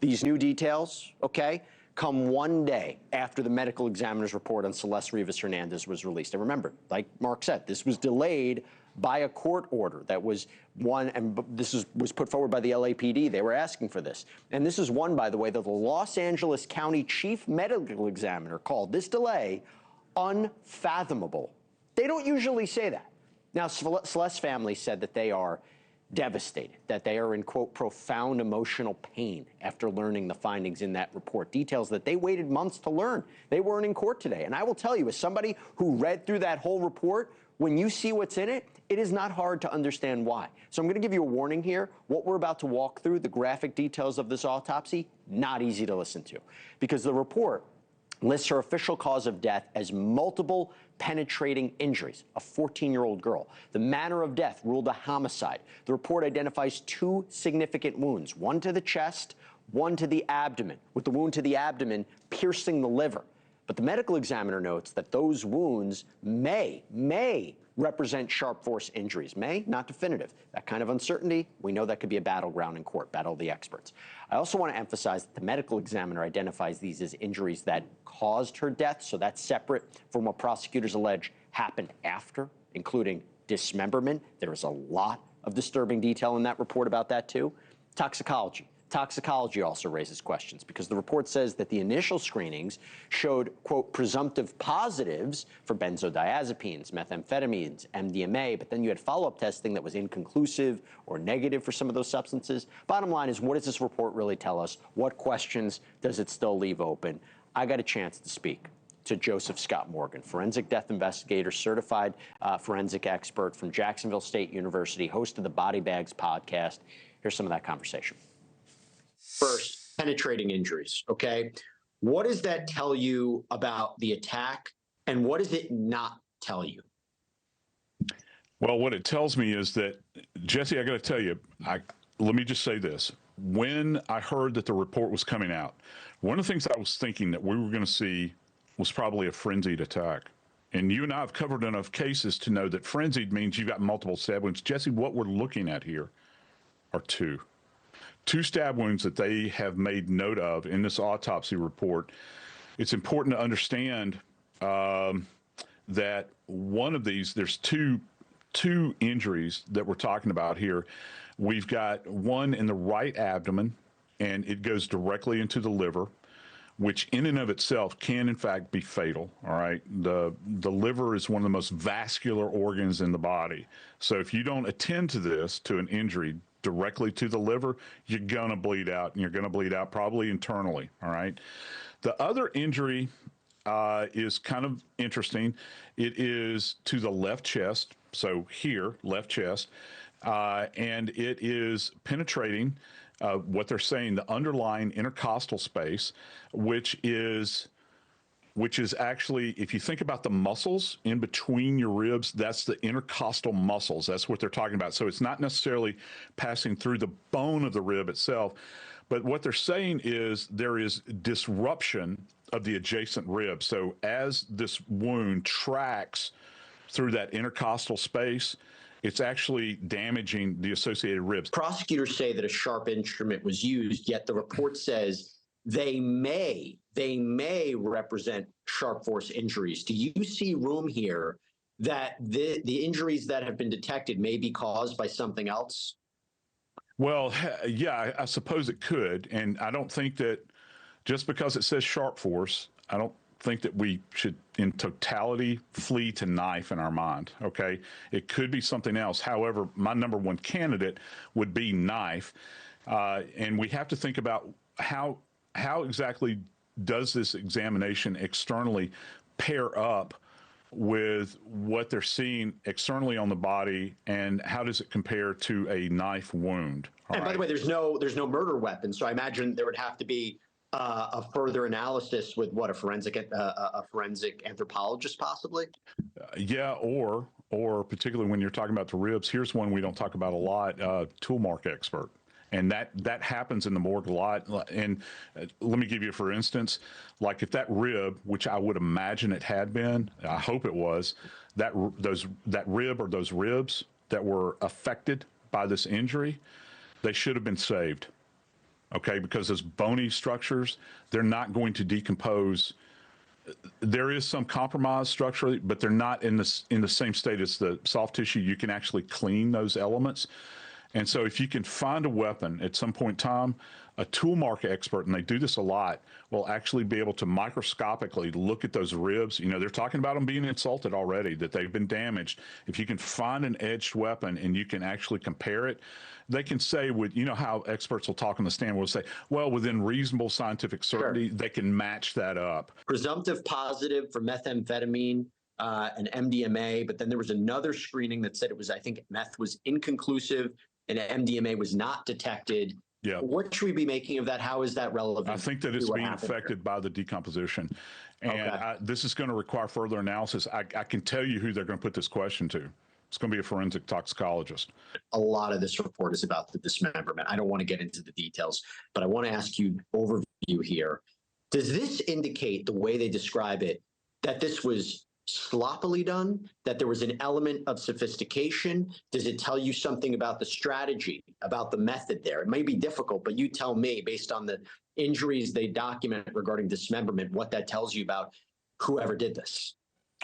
These new details, okay, come one day after the medical examiner's report on Celeste Rivas Hernandez was released. And remember, like Mark said, this was delayed by a court order that was one, and this was put forward by the LAPD. They were asking for this. And this is one, by the way, that the Los Angeles County Chief Medical Examiner called this delay unfathomable. They don't usually say that. Now, Celeste's family said that they are devastated, that they are in, quote, profound emotional pain after learning the findings in that report, details that they waited months to learn. They weren't in court today. And I will tell you, as somebody who read through that whole report, when you see what's in it, it is not hard to understand why. So I'm going to give you a warning here. What we're about to walk through, the graphic details of this autopsy, not easy to listen to, because the report lists her official cause of death as multiple penetrating injuries, a 14-year-old girl. The manner of death ruled a homicide. The report identifies 2 significant wounds, one to the chest, one to the abdomen, with the wound to the abdomen piercing the liver. But the medical examiner notes that those wounds may represent sharp force injuries. May, not definitive. That kind of uncertainty, we know that could be a battleground in court, battle of the experts. I also want to emphasize that the medical examiner identifies these as injuries that caused her death, so that's separate from what prosecutors allege happened after, including dismemberment. There is a lot of disturbing detail in that report about that too. Toxicology. Toxicology also raises questions because the report says that the initial screenings showed, quote, presumptive positives for benzodiazepines, methamphetamines, MDMA, but then you had follow-up testing that was inconclusive or negative for some of those substances. Bottom line is, what does this report really tell us? What questions does it still leave open? I got a chance to speak to Joseph Scott Morgan, forensic death investigator, certified forensic expert from Jacksonville State University, host of the Body Bags podcast. Here's some of that conversation. First, penetrating injuries, okay? What does that tell you about the attack, and what does it not tell you? Well, what it tells me is that, Jesse, I got to tell you, let me just say this. When I heard that the report was coming out, one of the things I was thinking that we were going to see was probably a frenzied attack. And you and I have covered enough cases to know that frenzied means you've got multiple stab wounds. Jesse, what we're looking at here are 2 stab wounds that they have made note of in this autopsy report. It's important to understand that one of these, there's two injuries that we're talking about here. We've got one in the right abdomen, and it goes directly into the liver, which in and of itself can in fact be fatal. All right. The liver is one of the most vascular organs in the body. So if you don't attend to this, to an injury directly to the liver, you're going to bleed out, and you're going to bleed out probably internally. All right. The other injury is kind of interesting. It is to the left chest. So here, left chest, and it is penetrating what they're saying, the underlying intercostal space, which is actually, if you think about the muscles in between your ribs, that's the intercostal muscles. That's what they're talking about. So it's not necessarily passing through the bone of the rib itself, but what they're saying is there is disruption of the adjacent rib. So as this wound tracks through that intercostal space, it's actually damaging the associated ribs. Prosecutors say that a sharp instrument was used, yet the report says they may represent sharp force injuries. Do you see room here that the injuries that have been detected may be caused by something else? Well, yeah, I suppose it could. And I don't think that just because it says sharp force, I don't think that we should in totality flee to knife in our mind. Okay. It could be something else. However, my number one candidate would be knife. And we have to think about how exactly does this examination externally pair up with what they're seeing externally on the body, and how does it compare to a knife wound? And by the way, there's no murder weapon, so I imagine there would have to be a further analysis with what, a forensic anthropologist possibly? Yeah, or particularly when you're talking about the ribs, here's one we don't talk about a lot, tool mark expert. And that happens in the morgue a lot. And let me give you, for instance, like if that rib, which I would imagine it had been, I hope it was, that rib or those ribs that were affected by this injury, they should have been saved. okay, because those bony structures, they're not going to decompose. There is some compromised structurally, but they're not in the same state as the soft tissue. You can actually clean those elements. And so if you can find a weapon at some point in time, a tool mark expert, and they do this a lot, will actually be able to microscopically look at those ribs. You know, they're talking about them being insulted already, that they've been damaged. If you can find an edged weapon and you can actually compare it, they can say with, you know how experts will talk on the stand, will say, well, within reasonable scientific certainty, they can match that up. Presumptive positive for methamphetamine and MDMA, but then there was another screening that said it was, I think meth was inconclusive and MDMA was not detected. Yeah. What should we be making of that? How is that relevant? I think that it's being affected by the decomposition. And this is going to require further analysis. I can tell you who they're going to put this question to. It's going to be a forensic toxicologist. A lot of this report is about the dismemberment. I don't want to get into the details, but I want to ask you overview here. Does this indicate, the way they describe it, that this was sloppily done, that there was an element of sophistication? Does it tell you something about the strategy, about the method there? It may be difficult, but you tell me, based on the injuries they document regarding dismemberment, what that tells you about whoever did this.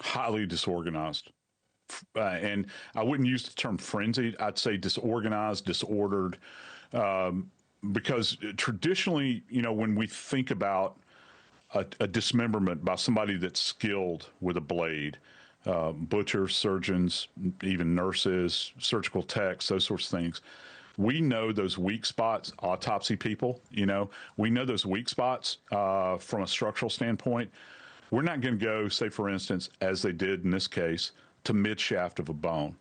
Highly disorganized. And I wouldn't use the term frenzied. I'd say disorganized, disordered, because traditionally, you know, when we think about a dismemberment by somebody that's skilled with a blade, butchers, surgeons, even nurses, surgical techs, those sorts of things, we know those weak spots. Autopsy people, you know, we know those weak spots from a structural standpoint. We're not going to go, say, for instance, as they did in this case, to mid shaft of a bone.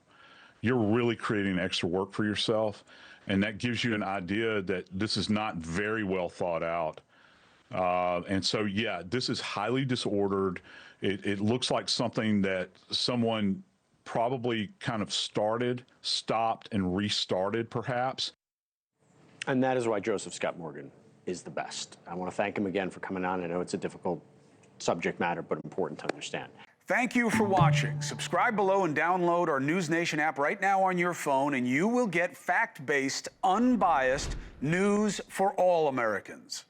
You're really creating extra work for yourself, and that gives you an idea that this is not very well thought out. And so, yeah, this is highly disordered. It looks like something that someone probably kind of started, stopped, and restarted, perhaps. And that is why Joseph Scott Morgan is the best. I want to thank him again for coming on. I know it's a difficult subject matter, but important to understand. Thank you for watching. Subscribe below and download our NewsNation app right now on your phone, and you will get fact-based, unbiased news for all Americans.